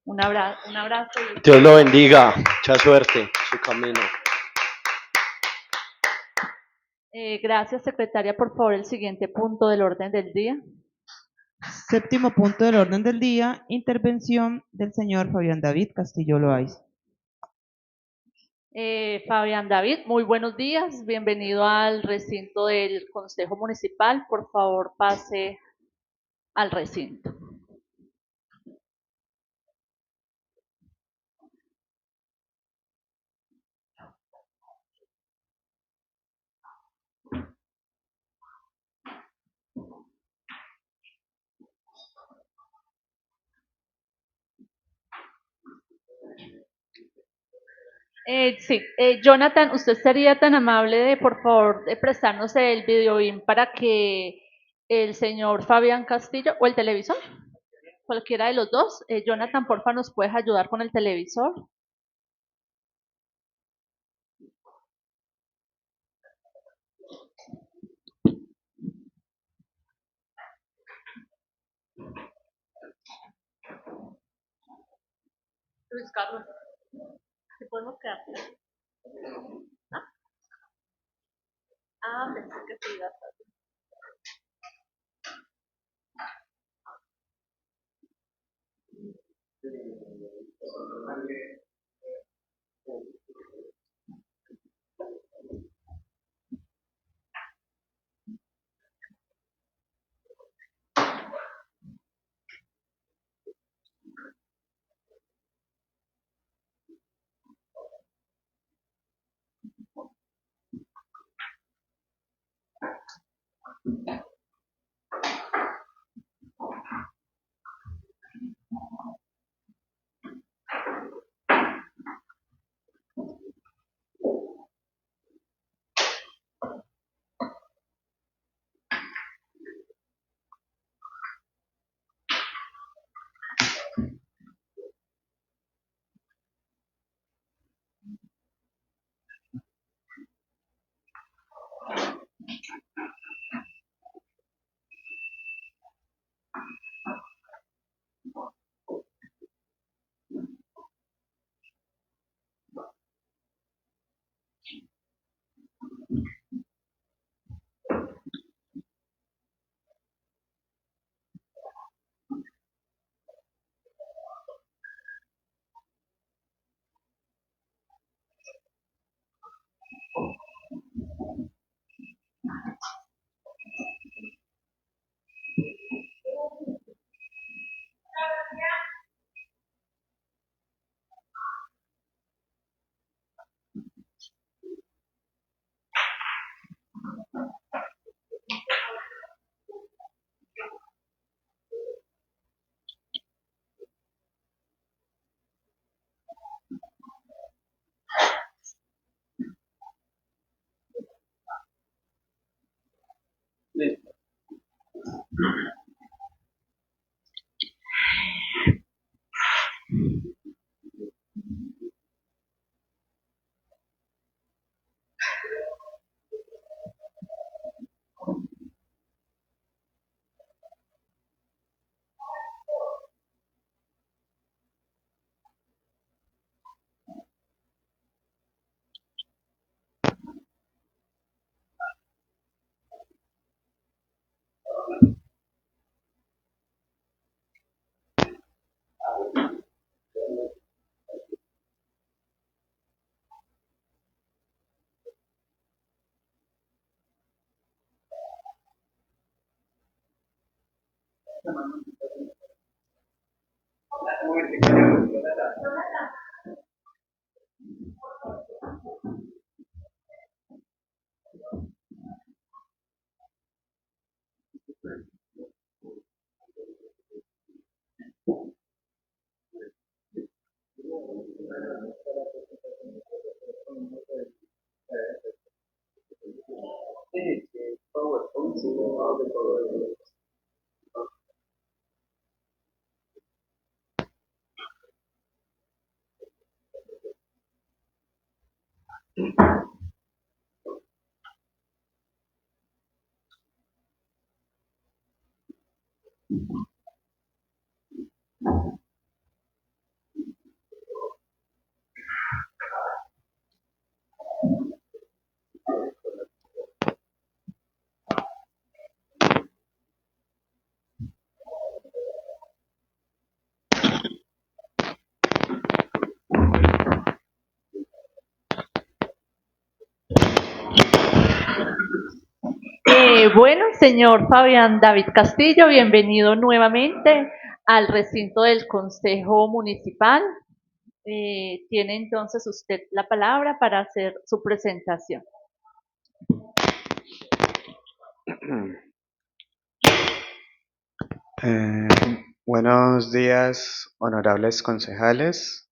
Un abrazo Dios lo bendiga. Mucha suerte en su camino. gracias, secretaria. Por favor, el siguiente punto del orden del día. Séptimo punto del orden del día, intervención del señor Fabián David Castillo Loaiza. Fabián David, muy buenos días. Bienvenido al recinto del Consejo Municipal. Por favor, pase al recinto. Sí, Jonathan, usted sería tan amable de, por favor, de prestarnos el videoin para que el señor Fabián Castillo, o el televisor, cualquiera de los dos. Jonathan, porfa, ¿nos puedes ayudar con el televisor? Luis Carlos, ¿qué podemos quedar? Ah, pensé que sí, iba a estar. Señor Fabián David Castillo, bienvenido nuevamente al recinto del Consejo Municipal. Tiene entonces usted la palabra para hacer su presentación. Eh, Buenos días, honorables concejales.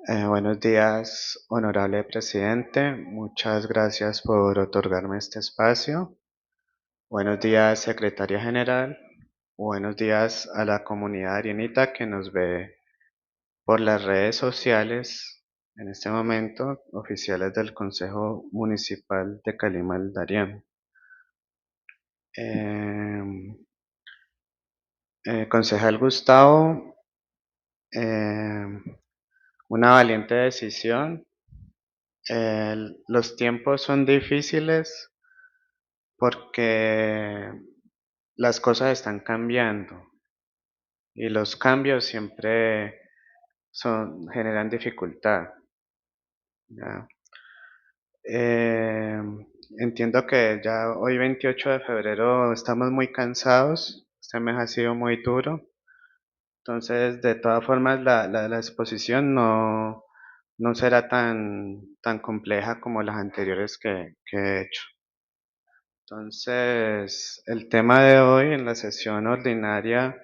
Buenos días, honorable presidente. Muchas gracias por otorgarme este espacio. Buenos días, secretaria general. Buenos días a la comunidad arienita que nos ve por las redes sociales en este momento, oficiales del Consejo Municipal de Calima Darién. Concejal Gustavo, una valiente decisión. Los tiempos son difíciles porque las cosas están cambiando y los cambios siempre generan dificultad, ¿ya? Eh, Entiendo que ya hoy 28 de febrero estamos muy cansados, este mes ha sido muy duro. Entonces, de todas formas, la exposición no será tan compleja como las anteriores que he hecho. Entonces, el tema de hoy en la sesión ordinaria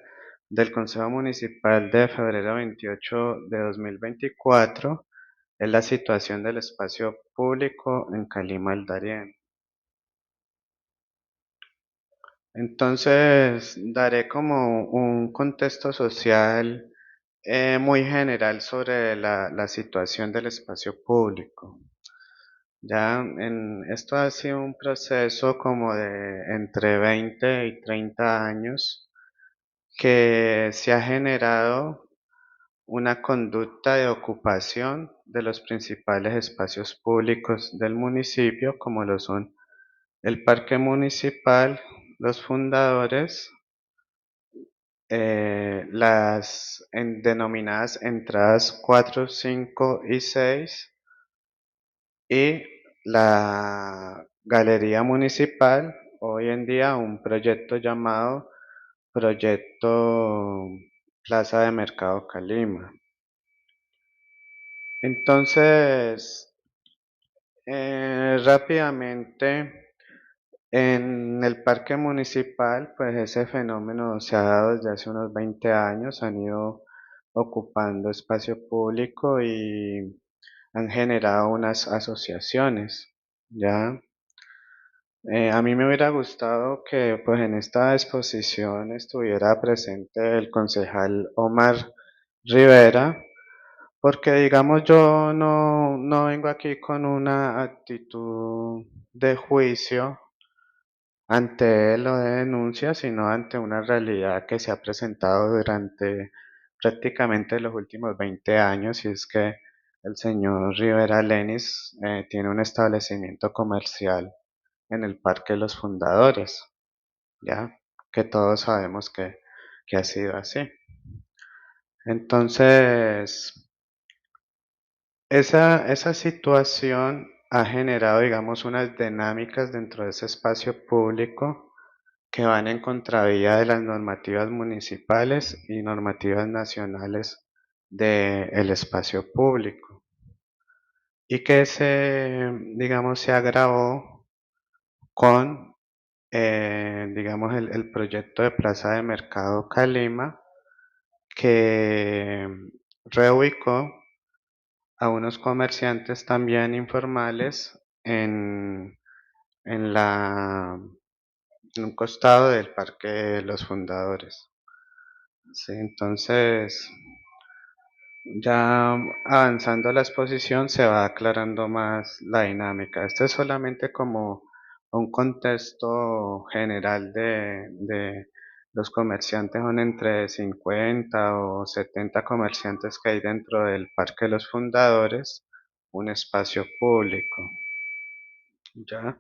del Consejo Municipal de febrero 28 de 2024 es la situación del espacio público en Calima del Darién. Entonces, daré como un contexto social muy general sobre la situación del espacio público. Esto ha sido un proceso como de entre 20 y 30 años que se ha generado una conducta de ocupación de los principales espacios públicos del municipio, como lo son el parque municipal, los fundadores, denominadas entradas 4, 5 y 6 y la galería municipal, hoy en día un proyecto llamado Proyecto Plaza de Mercado Calima. Entonces, rápidamente, en el parque municipal, pues ese fenómeno se ha dado desde hace unos 20 años, han ido ocupando espacio público y han generado unas asociaciones, ¿ya? A mí me hubiera gustado que pues en esta exposición estuviera presente el concejal Omar Rivera, porque digamos yo no vengo aquí con una actitud de juicio ante él o de denuncia, sino ante una realidad que se ha presentado durante prácticamente los últimos 20 años, y es que el señor Rivera Lenis tiene un establecimiento comercial en el Parque de los Fundadores, ya que todos sabemos que ha sido así. Entonces, esa situación ha generado, digamos, unas dinámicas dentro de ese espacio público que van en contravía de las normativas municipales y normativas nacionales del espacio público y que digamos, se agravó con, digamos, el proyecto de Plaza de Mercado Calima que reubicó a unos comerciantes también informales en la, en un costado del Parque de los Fundadores. Sí, entonces, ya avanzando la exposición se va aclarando más la dinámica. Este es solamente como un contexto general de los comerciantes, son entre 50 o 70 comerciantes que hay dentro del Parque de los Fundadores, un espacio público. ¿Ya?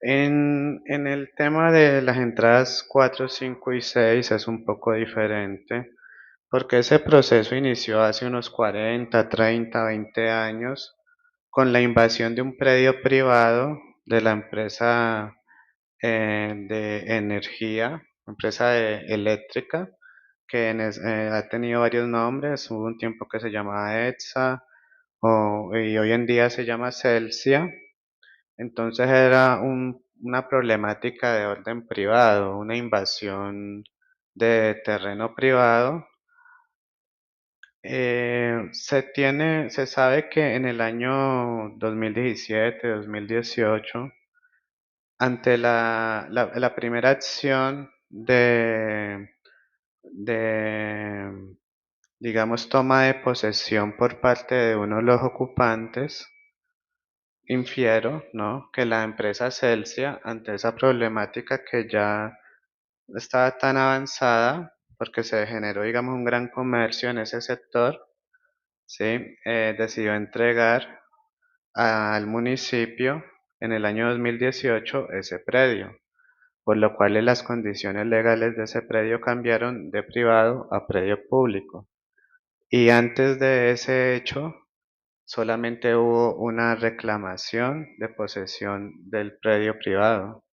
En el tema de las entradas 4, 5 y 6 es un poco diferente, porque ese proceso inició hace unos 40, 30, 20 años con la invasión de un predio privado de la empresa de energía, eléctrica, que ha tenido varios nombres. Hubo un tiempo que se llamaba ETSA y hoy en día se llama Celsia. Entonces era una problemática de orden privado, una invasión de terreno privado. Se sabe que en el año 2017, 2018, ante la primera acción de, digamos, toma de posesión por parte de uno de los ocupantes, infiero, ¿no?, que la empresa Celsia, ante esa problemática que ya estaba tan avanzada, porque se generó, digamos, un gran comercio en ese sector, ¿sí? Decidió entregar al municipio en el año 2018 ese predio, por lo cual las condiciones legales de ese predio cambiaron de privado a predio público. Y antes de ese hecho, solamente hubo una reclamación de posesión del predio privado.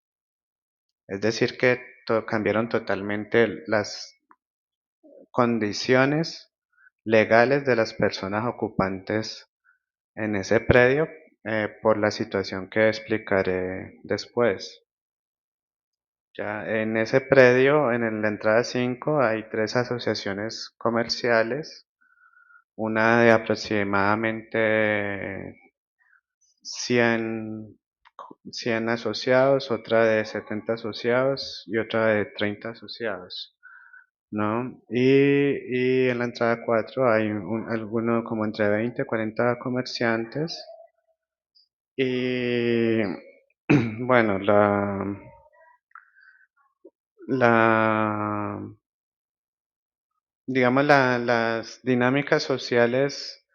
Es decir, que cambiaron totalmente las condiciones legales de las personas ocupantes en ese predio, por la situación que explicaré después. Ya en ese predio, en la entrada 5, hay tres asociaciones comerciales, una de aproximadamente 100, 100 asociados, otra de 70 asociados y otra de 30 asociados, ¿no? Y en la entrada 4 hay alguno como entre 20 y 40 comerciantes. Y bueno, la, digamos, las dinámicas sociales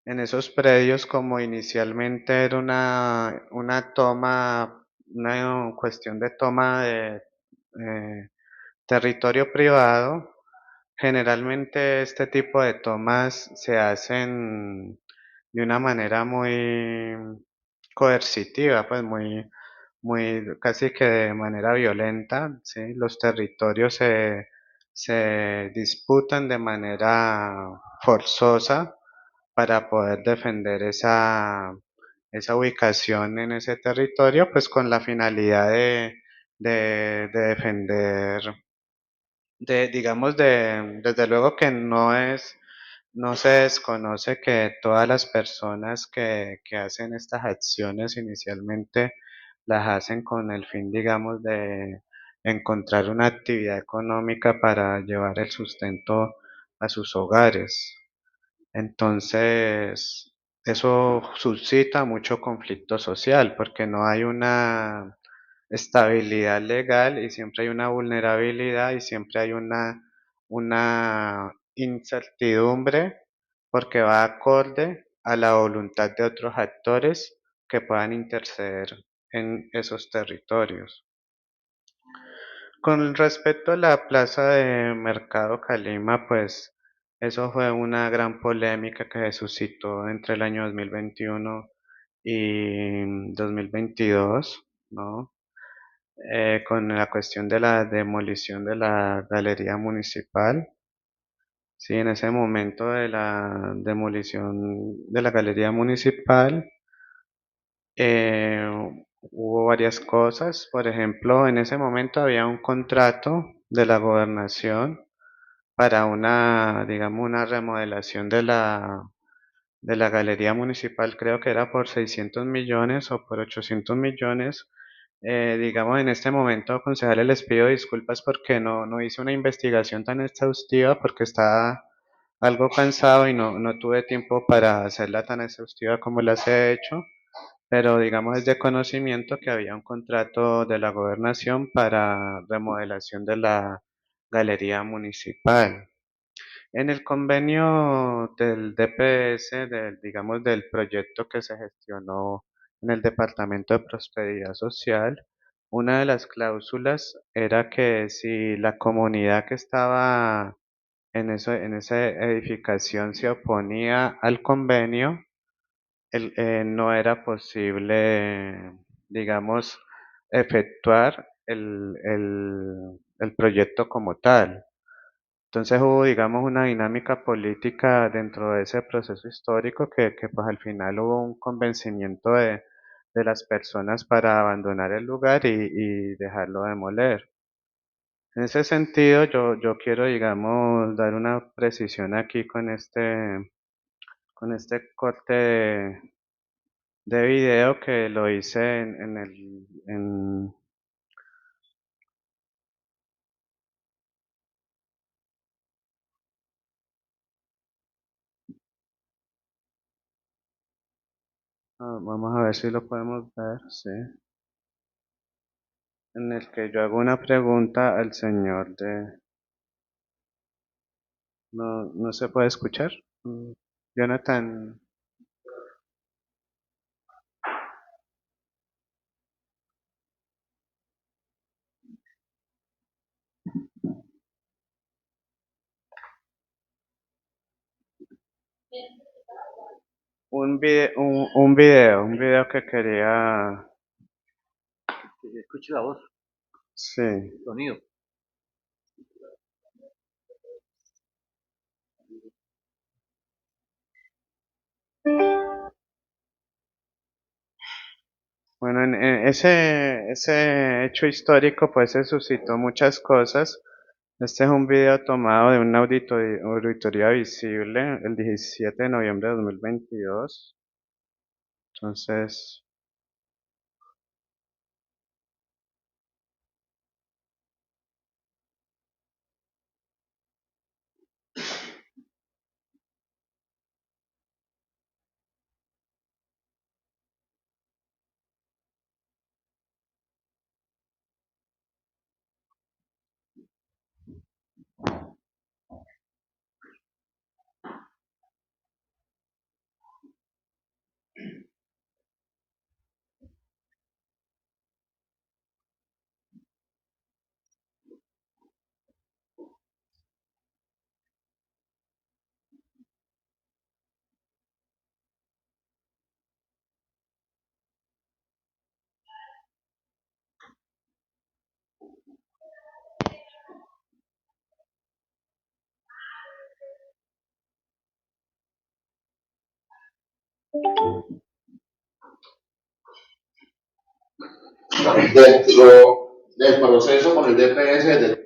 en esos predios, como inicialmente era una cuestión de toma de territorio privado. Generalmente este tipo de tomas se hacen de una manera muy coercitiva, pues muy casi que de manera violenta, ¿sí? Los territorios se disputan de manera forzosa para poder defender esa ubicación en ese territorio, pues con la finalidad de defender, digamos, desde luego que no se desconoce que todas las personas que hacen estas acciones inicialmente las hacen con el fin, digamos, de encontrar una actividad económica para llevar el sustento a sus hogares. Entonces, eso suscita mucho conflicto social porque no hay una estabilidad legal y siempre hay una vulnerabilidad y siempre hay una incertidumbre porque va acorde a la voluntad de otros actores que puedan interceder en esos territorios. Con respecto a la plaza de Mercado Calima, pues eso fue una gran polémica que se suscitó entre el año 2021 y 2022, ¿no? Con la cuestión de la demolición de la galería municipal. Sí, en ese momento de la demolición de la galería municipal, eh, hubo varias cosas. Por ejemplo, en ese momento había un contrato de la gobernación para digamos, una remodelación de la galería municipal, creo que era por 600 millones o por 800 millones. Digamos, en este momento, concejales, les pido disculpas porque no hice una investigación tan exhaustiva porque estaba algo cansado y no tuve tiempo para hacerla tan exhaustiva como las he hecho, pero digamos es de conocimiento que había un contrato de la gobernación para remodelación de la galería municipal. En el convenio del DPS, digamos, del proyecto que se gestionó en el Departamento de Prosperidad Social, una de las cláusulas era que si la comunidad que estaba en esa edificación se oponía al convenio, no era posible, digamos, efectuar el proyecto como tal. Entonces hubo, digamos, una dinámica política dentro de ese proceso histórico que pues al final hubo un convencimiento de las personas para abandonar el lugar y dejarlo demoler. En ese sentido, yo quiero, digamos, dar una precisión aquí con este corte de video que lo hice vamos a ver si lo podemos ver, sí, en el que yo hago una pregunta al señor no se puede escuchar. Mm, Jonathan, un video que quería, Que se escuche la voz, sí. sonido. Bueno, en ese hecho histórico pues se suscitó muchas cosas. Este es un video tomado de una auditoría visible el 17 de noviembre de 2022. Entonces, dentro del proceso con el DPS.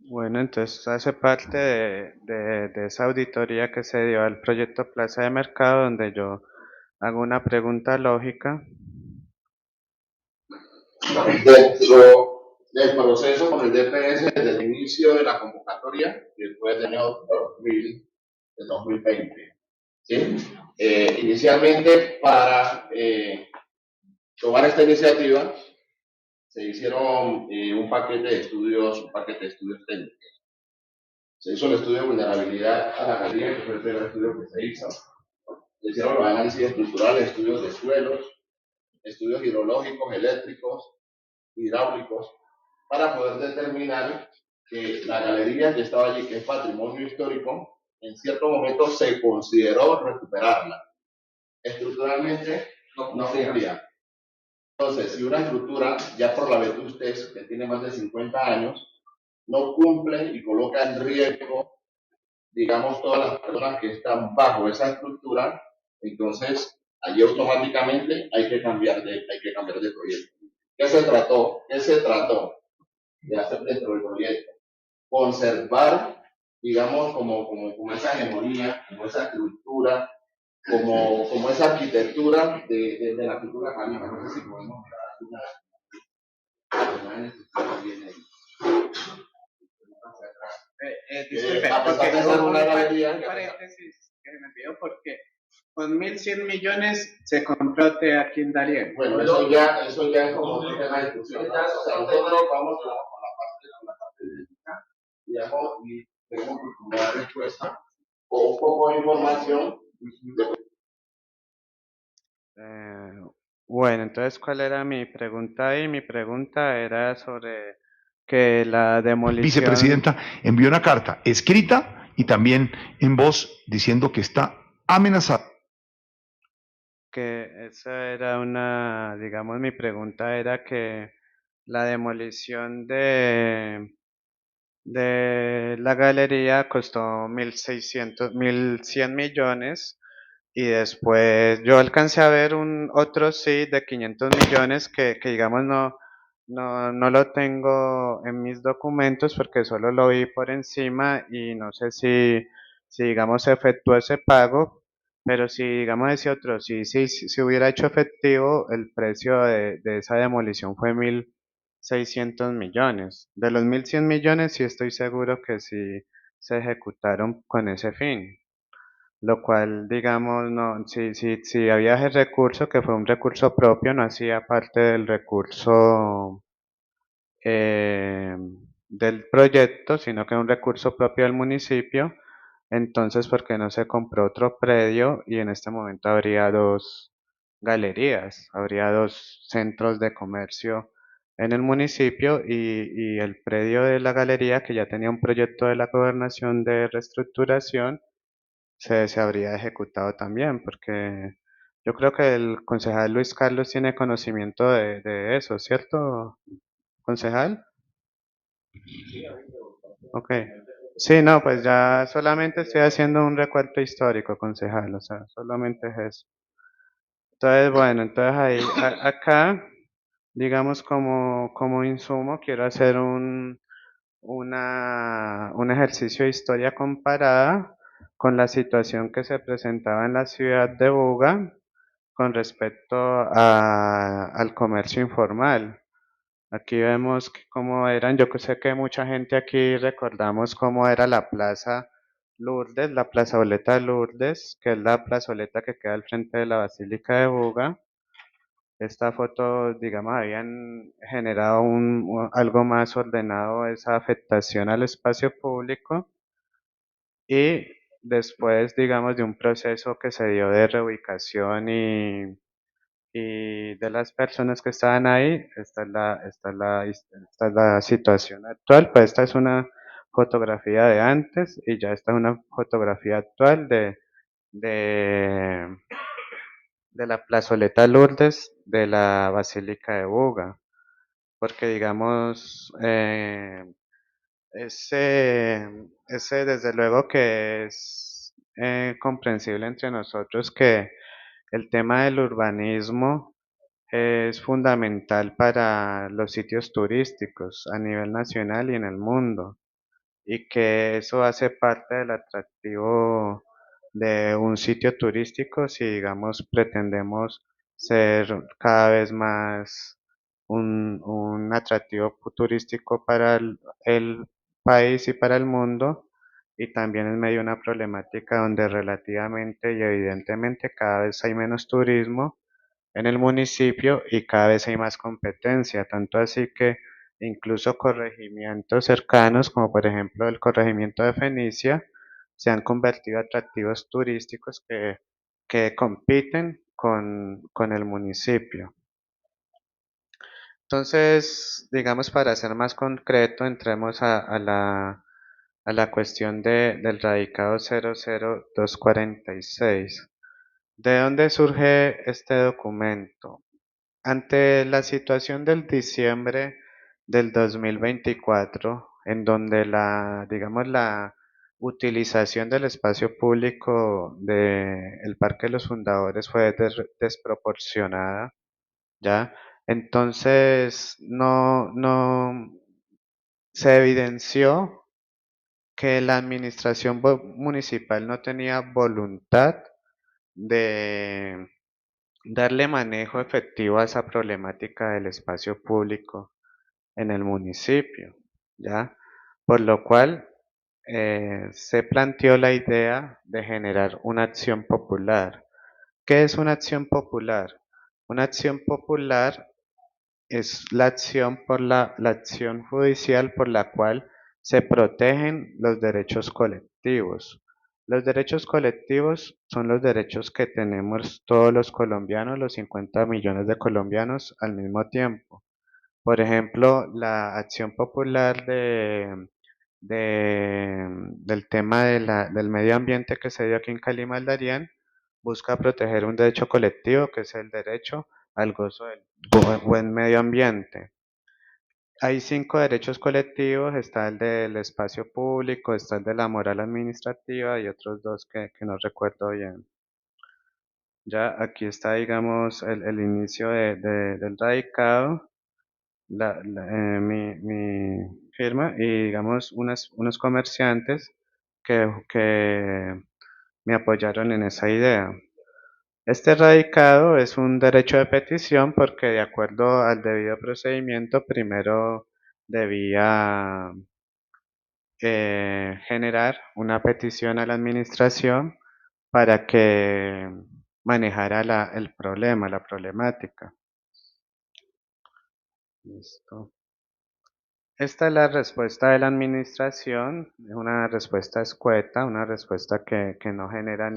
bueno, entonces hace parte de esa auditoría que se dio al proyecto Plaza de Mercado, donde yo hago una pregunta lógica. Dentro del proceso con el DPS desde el inicio de la convocatoria, que fue el año 2020. ¿Sí? Inicialmente, para tomar esta iniciativa, se hicieron un paquete de estudios técnicos. Se hizo el estudio de vulnerabilidad a la galería, que fue el primer estudio que se hizo. Se hicieron los análisis estructurales, estudios de suelos, estudios hidrológicos, eléctricos, hidráulicos, para poder determinar que la galería que estaba allí, que es patrimonio histórico, en cierto momento se consideró recuperarla. Estructuralmente no cumplía. Entonces, si una estructura, ya por la vetustez, que tiene más de 50 años, no cumple y coloca en riesgo, digamos, todas las personas que están bajo esa estructura, entonces allí automáticamente hay que cambiar de proyecto. ¿Qué se trató? ¿Qué se trató de hacer dentro del proyecto? Conservar, digamos, como esa hegemonía, como esa estructura, como esa arquitectura de la cultura cañona. No sé si podemos mirar algunas imágenes que viene ahí. Disculpe, A pesar de ser una galería, un paréntesis que me pido porque con 1.100 millones se compró aquí en Darien. bueno, eso ya es como un tema de discusión, ¿no? O sea, nosotros vamos con la parte técnica, y tenemos que dar respuesta o un poco de información. Bueno, entonces, ¿cuál era mi pregunta ahí? Mi pregunta era sobre que la demolición, vicepresidenta envió una carta escrita y también en voz diciendo que está amenazada. que esa era una, digamos, mi pregunta era que la demolición de la galería costó 1.100 millones y después yo alcancé a ver otro sí de 500 millones que digamos no lo tengo en mis documentos porque solo lo vi por encima y no sé si digamos se efectuó ese pago, pero si digamos ese otro, si hubiera hecho efectivo, el precio de esa demolición fue 1.600 millones. De los 1.100 millones sí estoy seguro que sí se ejecutaron con ese fin. Lo cual, digamos, no, si había ese recurso, que fue un recurso propio, no hacía parte del recurso eh, del proyecto, sino que un recurso propio del municipio. Entonces, ¿por qué no se compró otro predio? Y en este momento habría dos galerías, habría dos centros de comercio en el municipio y el predio de la galería, que ya tenía un proyecto de la gobernación de reestructuración, se habría ejecutado también, porque yo creo que el concejal Luis Carlos tiene conocimiento de eso, ¿cierto, concejal? Ok. Sí, no, pues ya solamente estoy haciendo un recuento histórico, concejal, o sea, solamente es eso. Entonces, bueno, entonces ahí, acá, digamos como insumo, quiero hacer un ejercicio de historia comparada con la situación que se presentaba en la ciudad de Buga con respecto al comercio informal. Aquí vemos cómo eran, yo que sé que mucha gente aquí recordamos cómo era la Plaza Lourdes, la plazoleta Lourdes, que es la plazoleta que queda al frente de la Basílica de Buga. Esta foto, digamos, habían generado algo más ordenado esa afectación al espacio público y después, digamos, de un proceso que se dio de reubicación y de las personas que estaban ahí, esta es la situación actual. Pues esta es una fotografía de antes y ya esta es una fotografía actual de, de la plazoleta Lourdes de la Basílica de Buga. Porque digamos, ese desde luego que es comprensible entre nosotros que el tema del urbanismo es fundamental para los sitios turísticos a nivel nacional y en el mundo, y que eso hace parte del atractivo de un sitio turístico si, digamos, pretendemos ser cada vez más un atractivo turístico para el país y para el mundo, y también en medio de una problemática donde relativamente y evidentemente cada vez hay menos turismo en el municipio y cada vez hay más competencia, tanto así que incluso corregimientos cercanos, como por ejemplo el corregimiento de Fenicia, se han convertido en atractivos turísticos que compiten con el municipio. Entonces, digamos, para ser más concreto, entremos a la cuestión del radicado 00246. ¿De dónde surge este documento? Ante la situación del diciembre del 2024, en donde digamos, la utilización del espacio público del Parque de los Fundadores fue desproporcionada, ¿ya? Entonces, no se evidenció que la administración municipal no tenía voluntad de darle manejo efectivo a esa problemática del espacio público en el municipio, ¿ya? Por lo cual se planteó la idea de generar una acción popular. ¿Qué es una acción popular? Una acción popular es la acción la acción judicial por la cual se protegen los derechos colectivos. Los derechos colectivos son los derechos que tenemos todos los colombianos, los 50 millones de colombianos al mismo tiempo. Por ejemplo, la acción popular del tema del medio ambiente que se dio aquí en Cali Maldarián busca proteger un derecho colectivo que es el derecho al gozo del buen medio ambiente. Hay 5 derechos colectivos, está el del espacio público, está el de la moral administrativa y otros 2 que no recuerdo bien. Ya aquí está, digamos, el inicio del radicado, mi firma y, digamos, unos comerciantes que me apoyaron en esa idea. Este radicado es un derecho de petición porque de acuerdo al debido procedimiento, primero debía generar una petición a la administración para que manejara el problema, la problemática. Listo. Esta es la respuesta de la administración, es una respuesta escueta, una respuesta que no genera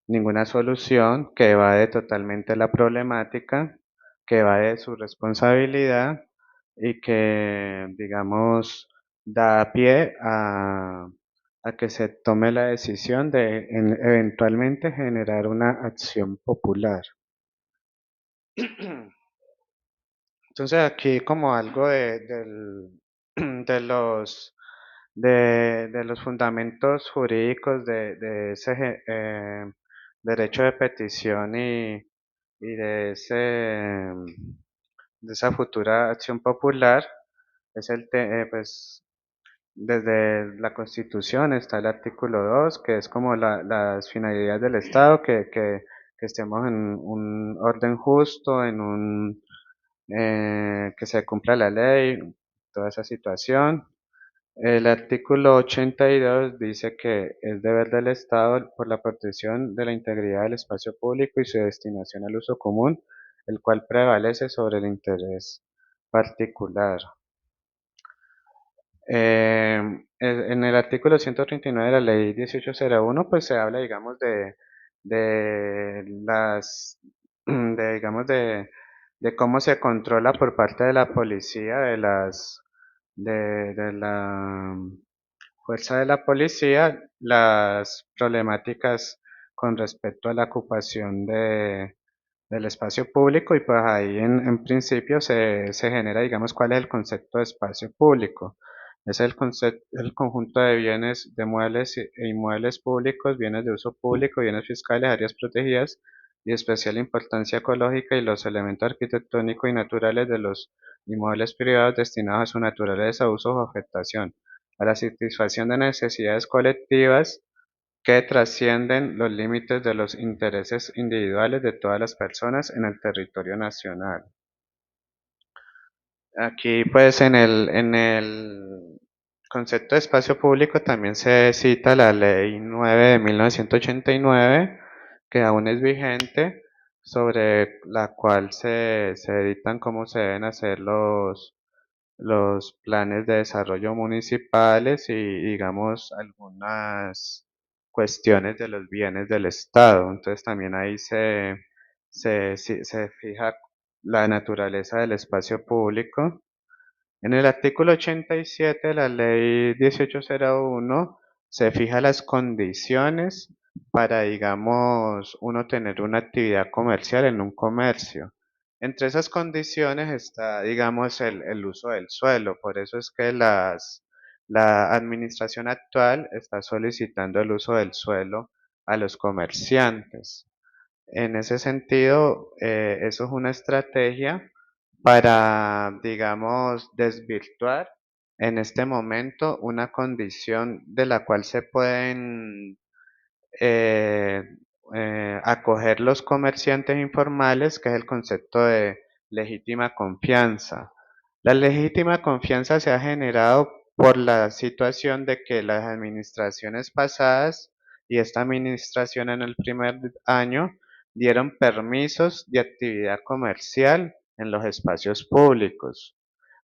ninguna solución, que evade totalmente la problemática, que evade su responsabilidad y que, digamos, da pie a que se tome la decisión de eventualmente generar una acción popular. Entonces aquí como algo de los, de los fundamentos jurídicos de ese derecho de petición y de esa futura acción popular, es pues desde la Constitución está el artículo 2 que es como las finalidades del Estado, que estemos en un orden justo, que se cumpla la ley, toda esa situación. El artículo 82 dice que es deber del Estado por la protección de la integridad del espacio público y su destinación al uso común, el cual prevalece sobre el interés particular. En el artículo 139 de la ley 1801, pues se habla, digamos, de las, digamos, de cómo se controla por parte de la policía, de la fuerza de la policía, las problemáticas con respecto a la ocupación del espacio público y pues ahí en principio se genera, digamos, cuál es el concepto de espacio público. Es el conjunto de bienes, de muebles e inmuebles públicos, bienes de uso público, bienes fiscales, áreas protegidas y de especial importancia ecológica y los elementos arquitectónicos y naturales de los inmuebles privados destinados a su naturaleza, uso o afectación, a la satisfacción de necesidades colectivas que trascienden los límites de los intereses individuales de todas las personas en el territorio nacional. Aquí, pues, en el concepto de espacio público también se cita la Ley 9 de 1989, que aún es vigente, sobre la cual se dictan cómo se deben hacer los planes de desarrollo municipales y, digamos, algunas cuestiones de los bienes del Estado. Entonces también ahí se fija la naturaleza del espacio público. En el artículo 87 de la ley 1801 se fija las condiciones para, digamos, uno tener una actividad comercial en un comercio. Entre esas condiciones está, digamos, el uso del suelo. Por eso es que la administración actual está solicitando el uso del suelo a los comerciantes. En ese sentido, eso es una estrategia para, digamos, desvirtuar en este momento una condición de la cual se pueden eh, acoger los comerciantes informales, que es el concepto de legítima confianza. La legítima confianza se ha generado por la situación de que las administraciones pasadas y esta administración en el primer año dieron permisos de actividad comercial en los espacios públicos.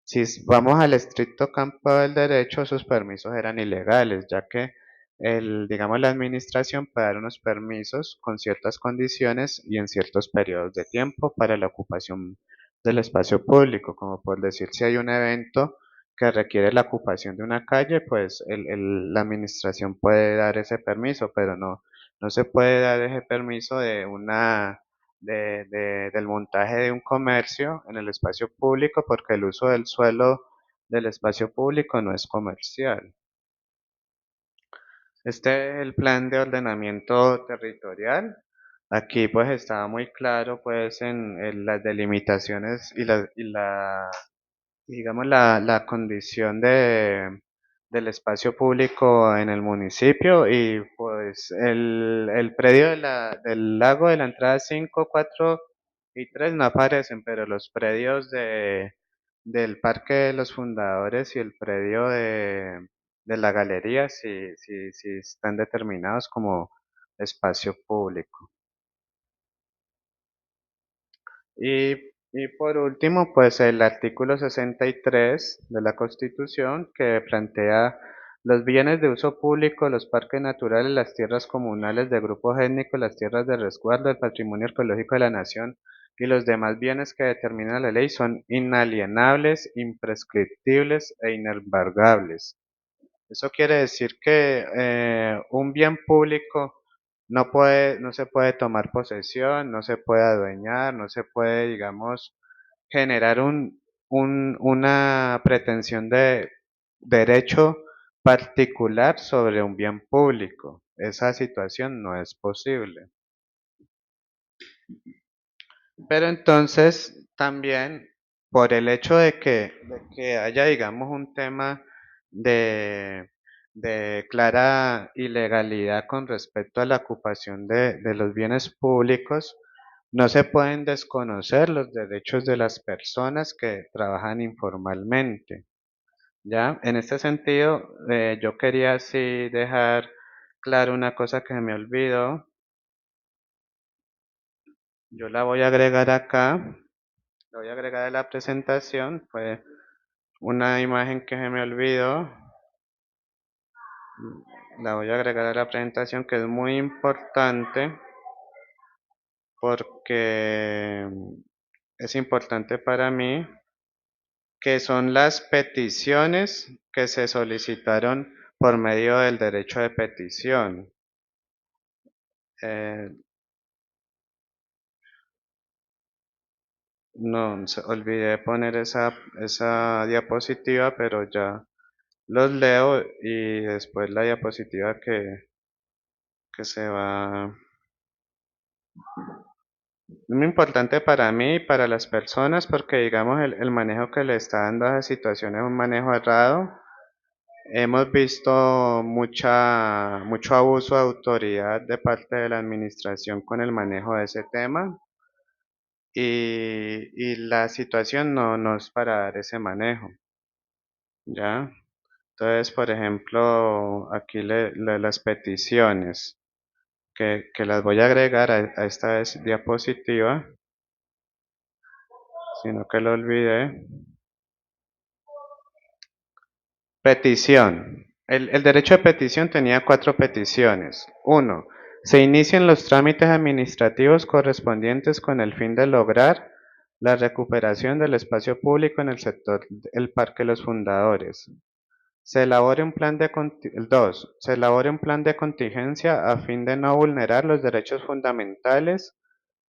Si vamos al estricto campo del derecho, esos permisos eran ilegales, ya que digamos, la administración puede dar unos permisos con ciertas condiciones y en ciertos periodos de tiempo para la ocupación del espacio público, como por decir si hay un evento que requiere la ocupación de una calle, pues la administración puede dar ese permiso, pero no se puede dar ese permiso del montaje de un comercio en el espacio público porque el uso del suelo del espacio público no es comercial. Este es el plan de ordenamiento territorial. Aquí pues está muy claro pues en las delimitaciones digamos la condición del espacio público en el municipio y pues el predio del lago de la entrada 5, 4 y 3 no aparecen, pero los predios del Parque de los Fundadores y el predio de la galería sí están determinados como espacio público. Y por último, pues el artículo 63 de la Constitución que plantea los bienes de uso público, los parques naturales, las tierras comunales de grupos étnicos, las tierras de resguardo, el patrimonio arqueológico de la nación y los demás bienes que determina la ley son inalienables, imprescriptibles e inembargables. Eso quiere decir que un bien público no se puede tomar posesión, no se puede adueñar, no se puede, digamos, generar una pretensión de derecho particular sobre un bien público. Esa situación no es posible. Pero entonces también por el hecho de que haya, digamos, un tema de, de clara ilegalidad con respecto a la ocupación de los bienes públicos, no se pueden desconocer los derechos de las personas que trabajan informalmente. ¿Ya? En este sentido, yo quería así dejar claro una cosa que me olvidó. Yo la voy a agregar acá. Lo voy a agregar a la presentación. Fue una imagen que se me olvidó. La voy a agregar a la presentación que es muy importante porque es importante para mí, que son las peticiones que se solicitaron por medio del derecho de petición. Eh, no, olvidé poner esa diapositiva, pero ya los leo y después la diapositiva que se va. Es muy importante para mí y para las personas porque, digamos, el manejo que le está dando a esa situación es un manejo errado. Hemos visto mucho abuso de autoridad de parte de la administración con el manejo de ese tema y la situación no es para dar ese manejo, ¿ya? Entonces, por ejemplo, aquí las peticiones que las voy a agregar a esta diapositiva, sino que lo olvidé. Petición. El derecho de petición tenía 4 peticiones. 1. Se inician los trámites administrativos correspondientes con el fin de lograr la recuperación del espacio público en el sector del Parque Los Fundadores. Se elabore un plan de 2. Se elabore un plan de contingencia a fin de no vulnerar los derechos fundamentales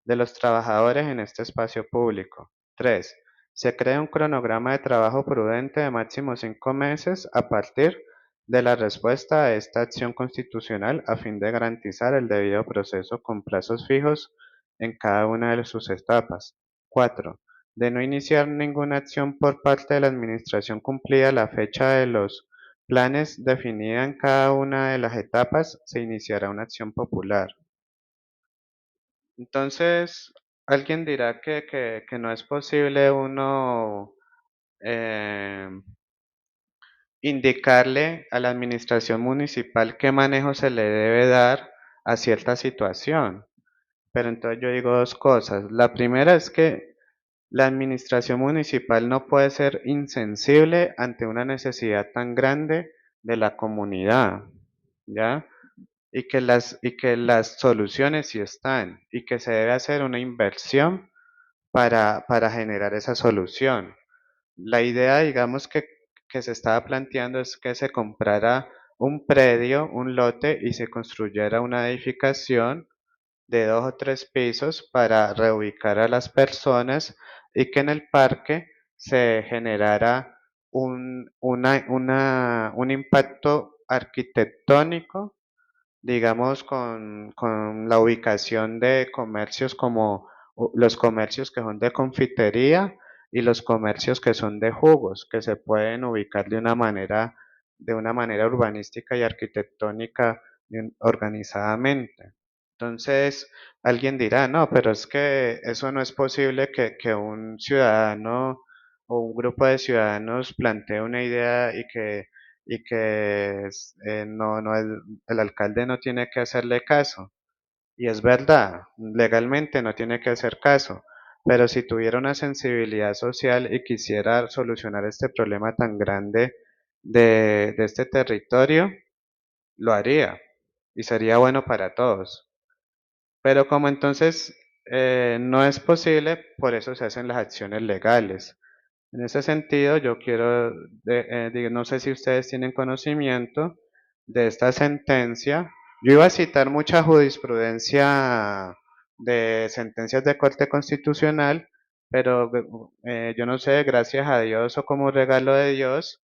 de los trabajadores en este espacio público. 3. Se crea un cronograma de trabajo prudente de máximo 5 meses a partir de la respuesta a esta acción constitucional a fin de garantizar el debido proceso con plazos fijos en cada una de sus etapas. 4. De no iniciar ninguna acción por parte de la Administración cumplida la fecha de los planes definida en cada una de las etapas, se iniciará una acción popular. Entonces, alguien dirá que no es posible uno eh, indicarle a la administración municipal qué manejo se le debe dar a cierta situación. Pero entonces yo digo dos cosas. La primera es que la administración municipal no puede ser insensible ante una necesidad tan grande de la comunidad, ¿ya? Y que las soluciones sí están y que se debe hacer una inversión para generar esa solución. La idea, digamos, que se estaba planteando es que se comprara un predio, un lote, y se construyera una edificación de 2 o 3 pisos para reubicar a las personas y que en el parque se generara un impacto arquitectónico, digamos, con la ubicación de comercios como los comercios que son de confitería y los comercios que son de jugos, que se pueden ubicar de una manera urbanística y arquitectónica organizadamente. Entonces, alguien dirá, no, pero es que eso no es posible que un ciudadano o un grupo de ciudadanos plantee una idea y que el alcalde no tiene que hacerle caso. Y es verdad, legalmente no tiene que hacer caso, pero si tuviera una sensibilidad social y quisiera solucionar este problema tan grande de este territorio, lo haría y sería bueno para todos. Pero como entonces no es posible, por eso se hacen las acciones legales. En ese sentido, yo quiero, no sé si ustedes tienen conocimiento de esta sentencia. Yo iba a citar mucha jurisprudencia de sentencias de Corte Constitucional, pero yo no sé, gracias a Dios o como regalo de Dios,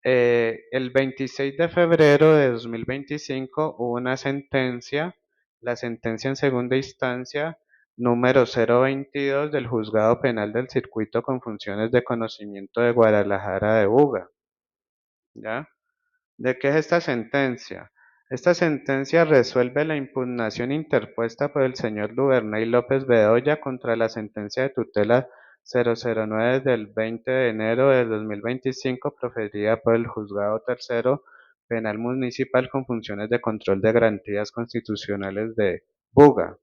el 26 de febrero de 2025 hubo una sentencia, la sentencia en segunda instancia número 022 del Juzgado Penal del Circuito con funciones de conocimiento de Guadalajara de Buga, ¿ya? ¿De qué es esta sentencia? Esta sentencia resuelve la impugnación interpuesta por el señor Duvernay López Bedoya contra la sentencia de tutela 009 del 20 de enero de 2025 proferida por el Juzgado Tercero Penal Municipal con funciones de control de garantías constitucionales de Buga.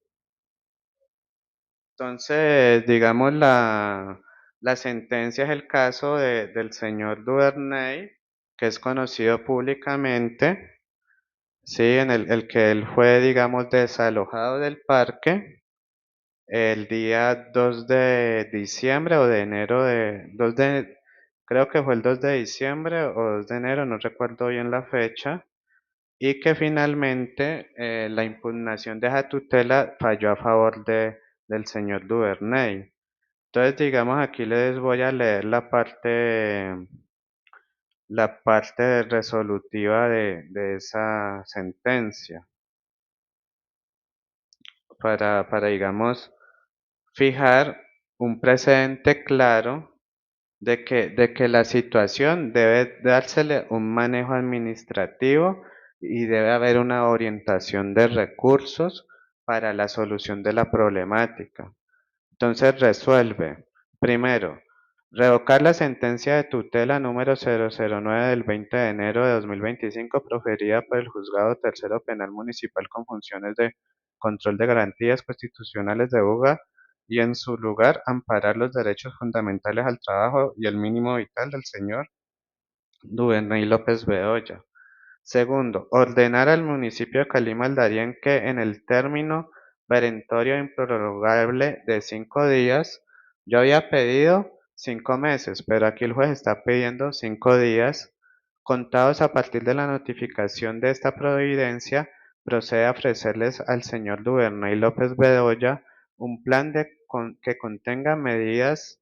Entonces, digamos, la sentencia es el caso del señor Duvernay, que es conocido públicamente, sí, en el que él fue, digamos, desalojado del parque el día 2 de diciembre o de enero creo que fue el 2 de diciembre o 2 de enero, no recuerdo bien la fecha, y que finalmente la impugnación de esa tutela falló a favor del señor Duvernay. Entonces, digamos, aquí les voy a leer la parte resolutiva de esa sentencia digamos, fijar un precedente claro de que la situación debe dársele un manejo administrativo y debe haber una orientación de recursos para la solución de la problemática. Entonces resuelve, primero, revocar la sentencia de tutela número 009 del 20 de enero de 2025 proferida por el Juzgado Tercero Penal Municipal con funciones de control de garantías constitucionales de Buga y en su lugar amparar los derechos fundamentales al trabajo y el mínimo vital del señor Duvernay López Bedoya. Segundo, ordenar al municipio de Calima al Darién que en el término perentorio e improrrogable de 5 días, yo había pedido 5 meses, pero aquí el juez está pidiendo 5 días, contados a partir de la notificación de esta providencia, procede a ofrecerles al señor Duvernay López Bedoya un plan que contenga medidas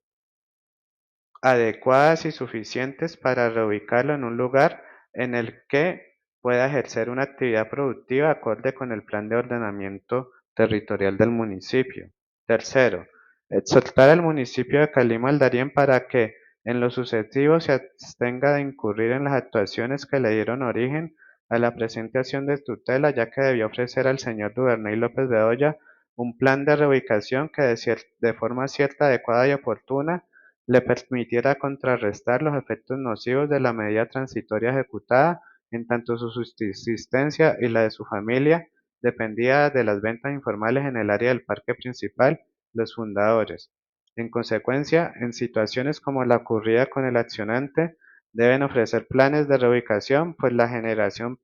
adecuadas y suficientes para reubicarlo en un lugar en el que pueda ejercer una actividad productiva acorde con el plan de ordenamiento territorial del municipio. Tercero, exhortar al municipio de Calima al Darién para que en lo sucesivo se abstenga de incurrir en las actuaciones que le dieron origen a la presente acción de tutela, ya que debió ofrecer al señor Duvernay López Bedoya un plan de reubicación que de forma cierta, adecuada y oportuna le permitiera contrarrestar los efectos nocivos de la medida transitoria ejecutada, en tanto su subsistencia y la de su familia dependía de las ventas informales en el área del parque principal, los fundadores. En consecuencia, en situaciones como la ocurrida con el accionante, deben ofrecer planes de reubicación, pues la generación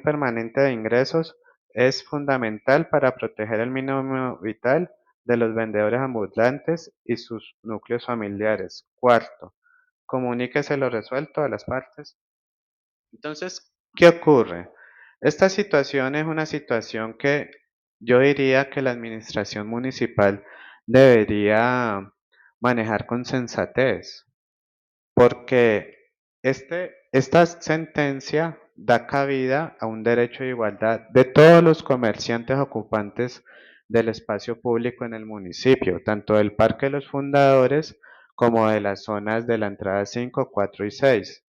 permanente de ingresos es fundamental para proteger el mínimo vital de los vendedores ambulantes y sus núcleos familiares. Cuarto, comuníquese lo resuelto a las partes. Entonces, ¿qué ocurre? Esta situación es una situación que yo diría que la administración municipal debería manejar con sensatez, porque esta sentencia da cabida a un derecho de igualdad de todos los comerciantes ocupantes del espacio público en el municipio, tanto del Parque de los Fundadores como de las zonas de la entrada 5, 4 y 6.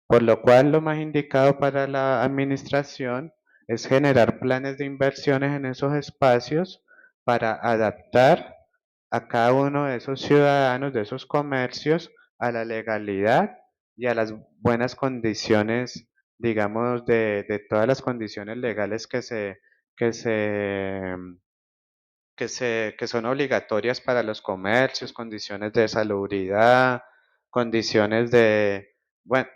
Por lo cual, lo más indicado para la administración es generar planes de inversiones en esos espacios para adaptar a cada uno de esos ciudadanos, de esos comercios, a la legalidad y a las buenas condiciones, digamos, de todas las condiciones legales que se que son obligatorias para los comercios, condiciones de salubridad, condiciones bueno,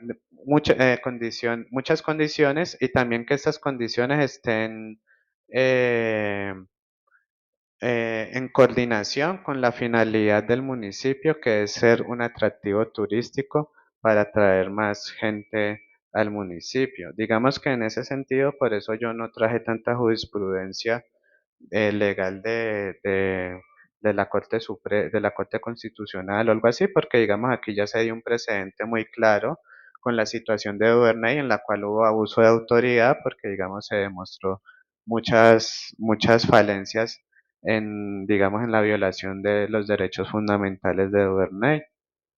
muchas condiciones y también que estas condiciones estén eh, en coordinación con la finalidad del municipio, que es ser un atractivo turístico para atraer más gente al municipio. Digamos que en ese sentido, por eso yo no traje tanta jurisprudencia legal de la de la Corte Constitucional o algo así, porque digamos aquí ya se dio un precedente muy claro con la situación de Duvernay en la cual hubo abuso de autoridad porque digamos se demostró muchas falencias digamos en la violación de los derechos fundamentales de Duvernay,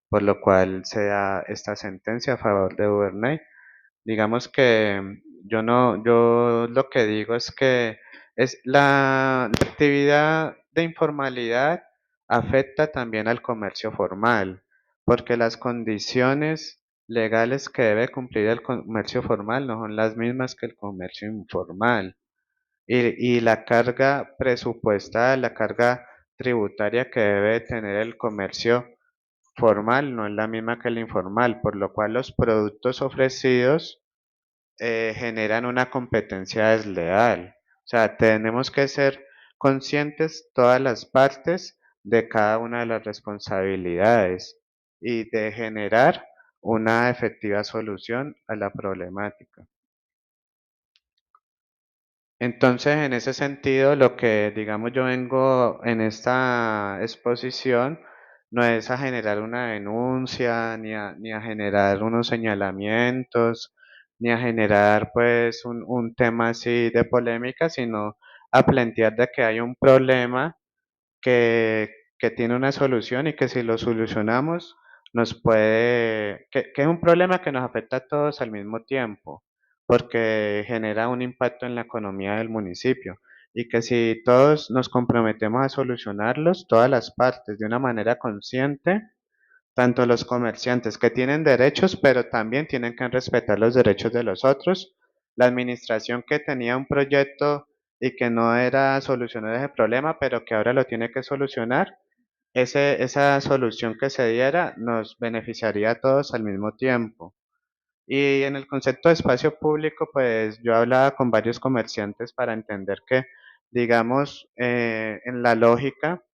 por lo cual se da esta sentencia a favor de Duvernay. Digamos que yo no, yo lo que digo es que la actividad de informalidad afecta también al comercio formal, porque las condiciones legales que debe cumplir el comercio formal no son las mismas que el comercio informal. Y la carga presupuestal, la carga tributaria que debe tener el comercio formal no es la misma que el informal, por lo cual los productos ofrecidos generan una competencia desleal. O sea, tenemos que ser conscientes todas las partes de cada una de las responsabilidades y de generar una efectiva solución a la problemática. Entonces, en ese sentido, lo que, digamos, yo vengo en esta exposición no es a generar una denuncia, ni a generar unos señalamientos, ni a generar, pues, un tema así de polémica, sino a plantear de que hay un problema que, que tiene una solución y que si lo solucionamos que es un problema que nos afecta a todos al mismo tiempo, porque genera un impacto en la economía del municipio y que si todos nos comprometemos a solucionarlos, todas las partes de una manera consciente, tanto los comerciantes que tienen derechos, pero también tienen que respetar los derechos de los otros. La administración que tenía un proyecto y que no era solucionar ese problema, pero que ahora lo tiene que solucionar, esa solución que se diera nos beneficiaría a todos al mismo tiempo. Y en el concepto de espacio público, pues yo hablaba con varios comerciantes para entender que, digamos, en la lógica,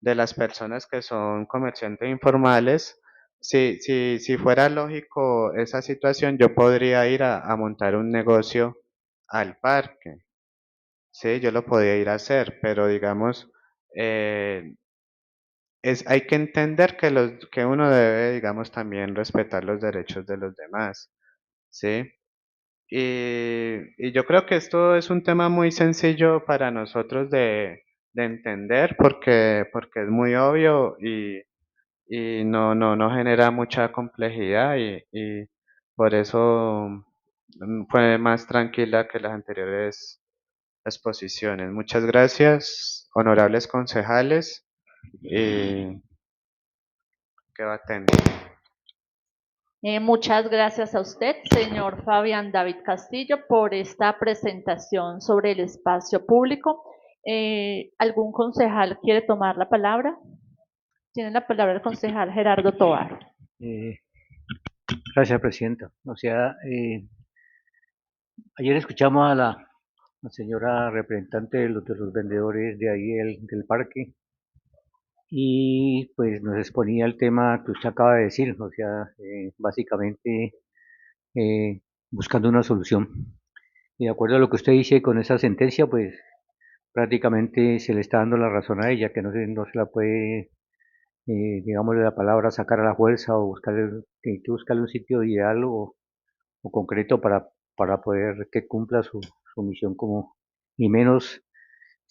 de las personas que son comerciantes informales, si fuera lógico esa situación, yo podría ir a montar un negocio al parque. Sí, yo lo podía ir a hacer, pero digamos, eh, hay que entender que uno debe, digamos, también respetar los derechos de los demás. ¿Sí? Y yo creo que esto es un tema muy sencillo para nosotros de entender porque es muy obvio y no genera mucha complejidad y por eso fue más tranquila que las anteriores exposiciones. Muchas gracias, honorables concejales, y quedo atento. Muchas gracias a usted, señor Fabián David Castillo, por esta presentación sobre el espacio público. ¿Algún concejal quiere tomar la palabra? Tiene la palabra el concejal Gerardo Tovar. Gracias, Presidenta. O sea, ayer escuchamos a la la señora representante de los vendedores de ahí del parque, y pues nos exponía el tema que usted acaba de decir, o sea, básicamente eh, buscando una solución. Y de acuerdo a lo que usted dice con esa sentencia, pues prácticamente se le está dando la razón a ella, que no se la puede, digámosle la palabra, sacar a la fuerza o que hay que buscarle un sitio ideal o concreto para poder que cumpla su misión como, y menos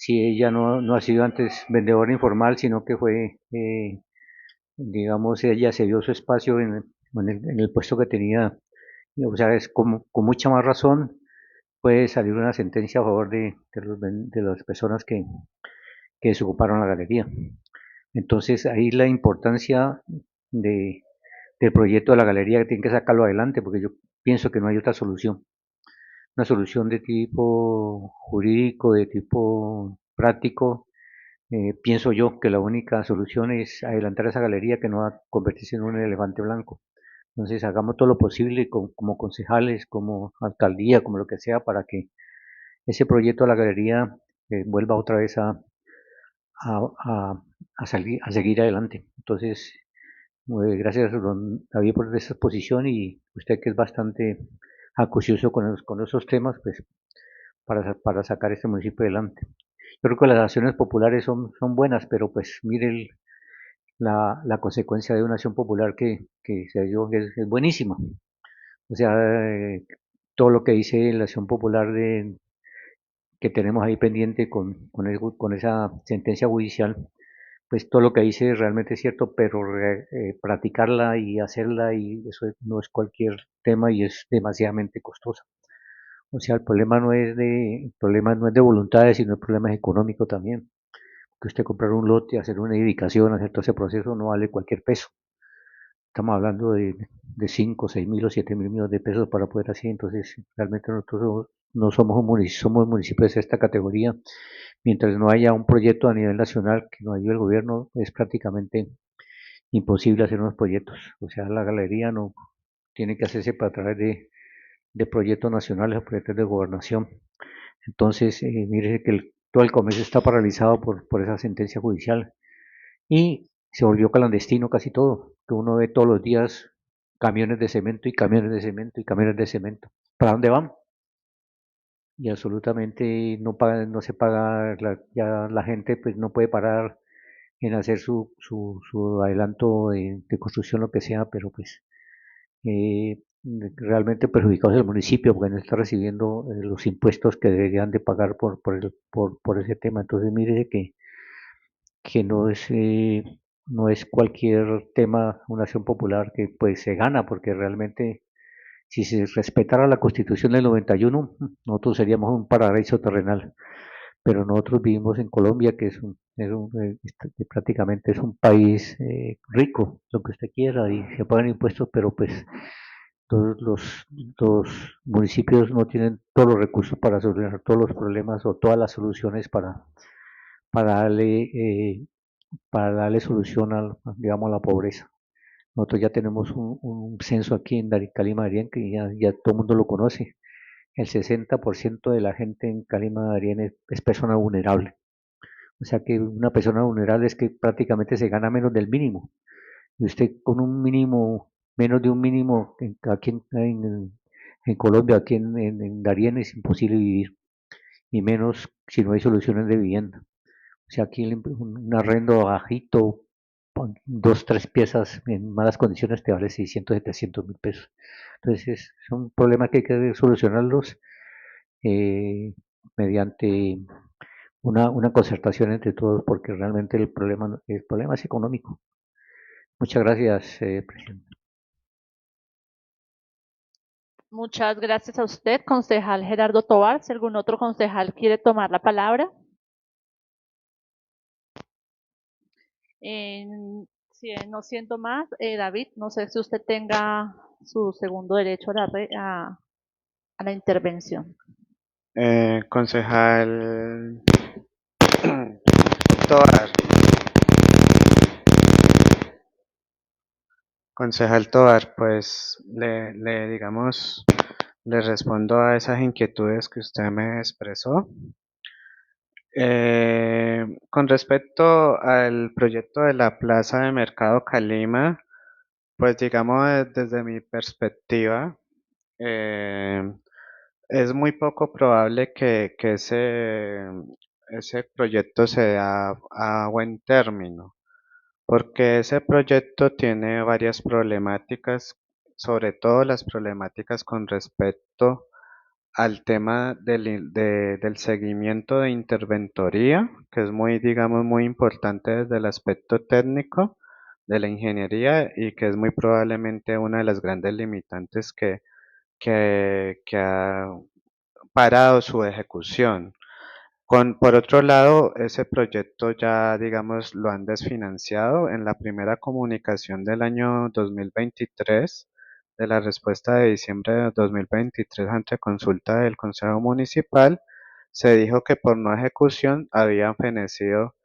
si ella no ha sido antes vendedora informal, sino que fue, digamos, ella se dio su espacio en el puesto que tenía, o sea, es como, con mucha más razón puede salir una sentencia a favor de las personas que desocuparon la galería. Entonces ahí la importancia de, del proyecto de la galería que tiene que sacarlo adelante, porque yo pienso que no hay otra solución. Una solución de tipo jurídico, de tipo práctico. Pienso yo que la única solución es adelantar esa galería que no va a convertirse en un elefante blanco. Entonces hagamos todo lo posible como concejales, como alcaldía, como lo que sea, para que ese proyecto de la galería vuelva otra vez a, a seguir adelante. Entonces, gracias don David por esa exposición, y usted que es bastante acucioso con esos temas, pues para sacar este municipio adelante. Yo creo que las acciones populares son buenas, pero pues mire la consecuencia de una acción popular que se dio es buenísima. O sea, todo lo que dice la acción popular que tenemos ahí pendiente con esa sentencia judicial, pues todo lo que dice realmente es cierto, pero practicarla y hacerla, y eso no es cualquier tema y es demasiadamente costosa. O sea, el problema no es de voluntades, sino el problema es económico también. Que usted comprar un lote, hacer una edificación, hacer todo ese proceso no vale cualquier peso. Estamos hablando de 5, 6 mil o 7 mil millones de pesos para poder hacer. Entonces, realmente nosotros no somos un municipio, somos municipios de esta categoría. Mientras no haya un proyecto a nivel nacional que nos ayude el gobierno, es prácticamente imposible hacer unos proyectos. O sea, la galería no tiene que hacerse para través de proyectos nacionales o proyectos de gobernación. Entonces, mire que todo el comercio está paralizado por esa sentencia judicial, y se volvió clandestino casi todo, que uno ve todos los días camiones de cemento y camiones de cemento y camiones de cemento. ¿Para dónde van? Y absolutamente no se paga, ya la gente pues no puede parar en hacer su adelanto de construcción, lo que sea, pero pues eh, realmente perjudicados el municipio porque no está recibiendo los impuestos que deberían de pagar por ese tema. Entonces mire que no es cualquier tema, una acción popular que pues se gana, porque realmente si se respetara la Constitución del 91, nosotros seríamos un paraíso terrenal, pero nosotros vivimos en Colombia, que que prácticamente es un país rico, lo que usted quiera, y se pagan impuestos, pero pues todos los municipios no tienen todos los recursos para solucionar todos los problemas o todas las soluciones para darle, eh, para darle solución digamos, a la pobreza. Nosotros ya tenemos un censo aquí en Calima Darien que ya todo el mundo lo conoce. El 60% de la gente en Calima Darien es persona vulnerable. O sea que una persona vulnerable es que prácticamente se gana menos del mínimo. Y usted con un mínimo, menos de un mínimo, aquí en Colombia, aquí en Darien es imposible vivir. Y menos si no hay soluciones de vivienda. O sea, aquí un arrendo bajito, dos, tres piezas en malas condiciones te vale 600, 700 mil pesos. Entonces, son problemas que hay que solucionarlos eh, mediante una concertación entre todos, porque realmente el problema es económico. Muchas gracias, presidente. Muchas gracias a usted, concejal Gerardo Tobar. Si algún otro concejal quiere tomar la palabra. No siento más, David, no sé si usted tenga su segundo derecho a la intervención. Concejal Tovar, concejal Tovar, pues le digamos, le respondo a esas inquietudes que usted me expresó. Con respecto al proyecto de la Plaza de Mercado Calima, pues digamos desde mi perspectiva, eh, es muy poco probable que ese proyecto se da a buen término, porque ese proyecto tiene varias problemáticas, sobre todo las problemáticas con respecto al tema del seguimiento de interventoría, que es muy, digamos, muy importante desde el aspecto técnico de la ingeniería y que es muy probablemente una de las grandes limitantes que ha parado su ejecución. Por otro lado, ese proyecto ya, digamos, lo han desfinanciado en la primera comunicación del año 2023, de la respuesta de diciembre de 2023 ante consulta del Consejo Municipal, se dijo que por no ejecución habían fenecido,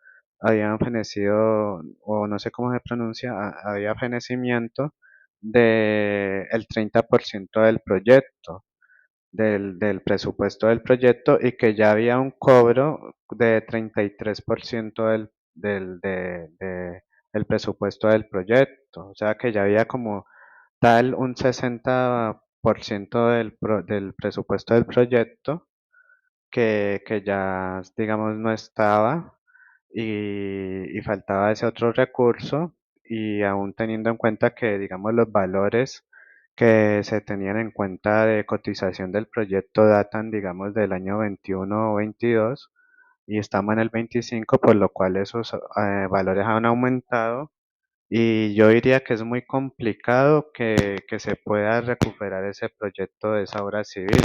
o no sé cómo se pronuncia, había fenecimiento de el 30% del proyecto del presupuesto del proyecto y que ya había un cobro de 33% del presupuesto del proyecto. O sea que ya había como tal un 60% del presupuesto del proyecto que ya, digamos, no estaba y faltaba ese otro recurso y aún teniendo en cuenta que, digamos, los valores que se tenían en cuenta de cotización del proyecto datan, digamos, del año 21 o 22 y estamos en el 25, por lo cual esos valores han aumentado y yo diría que es muy complicado que se pueda recuperar ese proyecto de esa obra civil.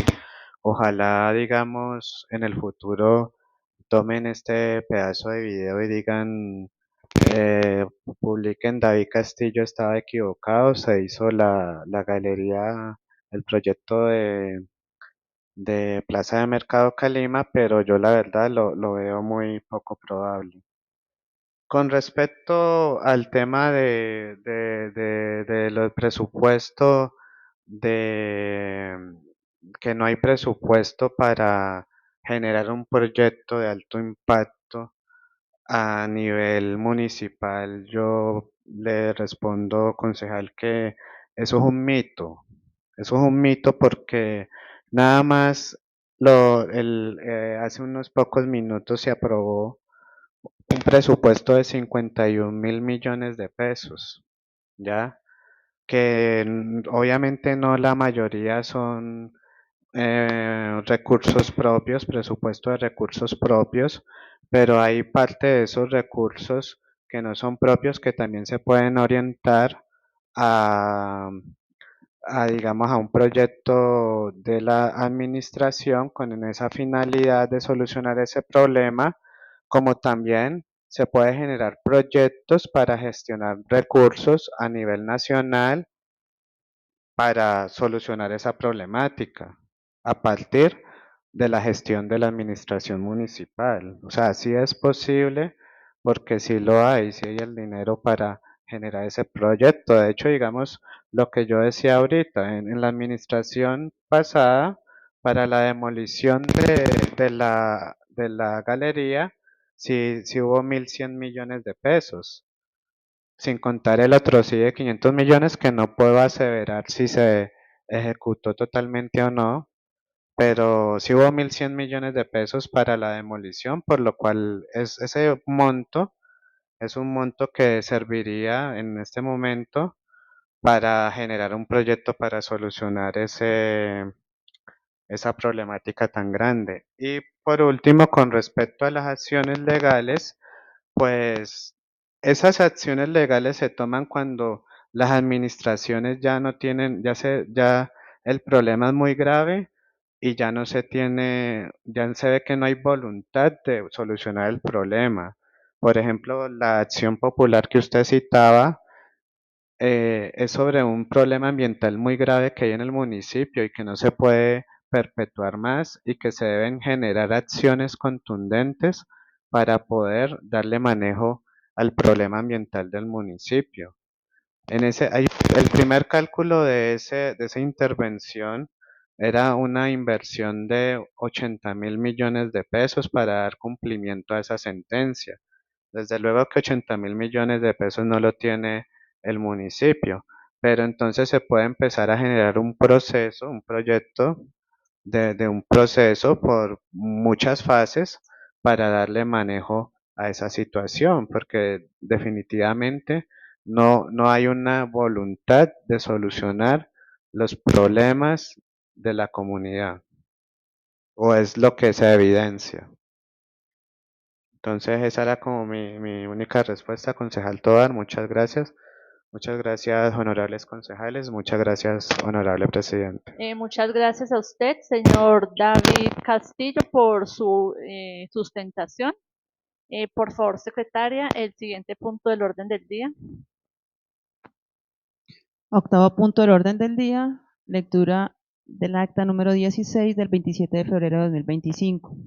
Ojalá, digamos, en el futuro tomen este pedazo de video y digan, eh, publiquen David Castillo estaba equivocado, se hizo la galería, el proyecto de Plaza de Mercado Calima, pero yo la verdad lo veo muy poco probable. Con respecto al tema de los presupuestos, de que no hay presupuesto para generar un proyecto de alto impacto a nivel municipal, yo le respondo, concejal, que eso es un mito. Eso es un mito porque nada más hace unos pocos minutos se aprobó un presupuesto de 51.000 millones de pesos, ¿ya? Que obviamente no la mayoría son recursos propios, presupuesto de recursos propios, pero hay parte de esos recursos que no son propios que también se pueden orientar a, digamos, a un proyecto de la administración con esa finalidad de solucionar ese problema, como también se puede generar proyectos para gestionar recursos a nivel nacional para solucionar esa problemática a partir de la gestión de la administración municipal. O sea, sí es posible porque sí lo hay, sí hay el dinero para generar ese proyecto. De hecho, digamos, lo que yo decía ahorita, en la administración pasada, para la demolición de la galería, sí hubo 1.100 millones de pesos sin contar el otro sí de 500 millones que no puedo aseverar si se ejecutó totalmente o no, pero sí hubo 1.100 millones de pesos para la demolición, por lo cual ese monto es un monto que serviría en este momento para generar un proyecto para solucionar esa problemática tan grande. Y por último, con respecto a las acciones legales, pues esas acciones legales se toman cuando las administraciones ya no tienen, ya el problema es muy grave y ya no se tiene, ya se ve que no hay voluntad de solucionar el problema. Por ejemplo, la acción popular que usted citaba, es sobre un problema ambiental muy grave que hay en el municipio y que no se puede perpetuar más y que se deben generar acciones contundentes para poder darle manejo al problema ambiental del municipio. El primer cálculo de esa intervención era una inversión de 80.000 millones de pesos para dar cumplimiento a esa sentencia. Desde luego que 80.000 millones de pesos no lo tiene el municipio, pero entonces se puede empezar a generar un proceso, un proyecto de un proceso por muchas fases para darle manejo a esa situación, porque definitivamente no hay una voluntad de solucionar los problemas de la comunidad, o es lo que se evidencia. Entonces esa era como mi única respuesta, concejal Tovar, muchas gracias. Muchas gracias, honorables concejales, muchas gracias, honorable presidente. Muchas gracias a usted, señor David Castillo, por su sustentación. Por favor, secretaria, el siguiente punto del orden del día. Octavo punto del orden del día, lectura del acta número 16 del 27 de febrero de 2025.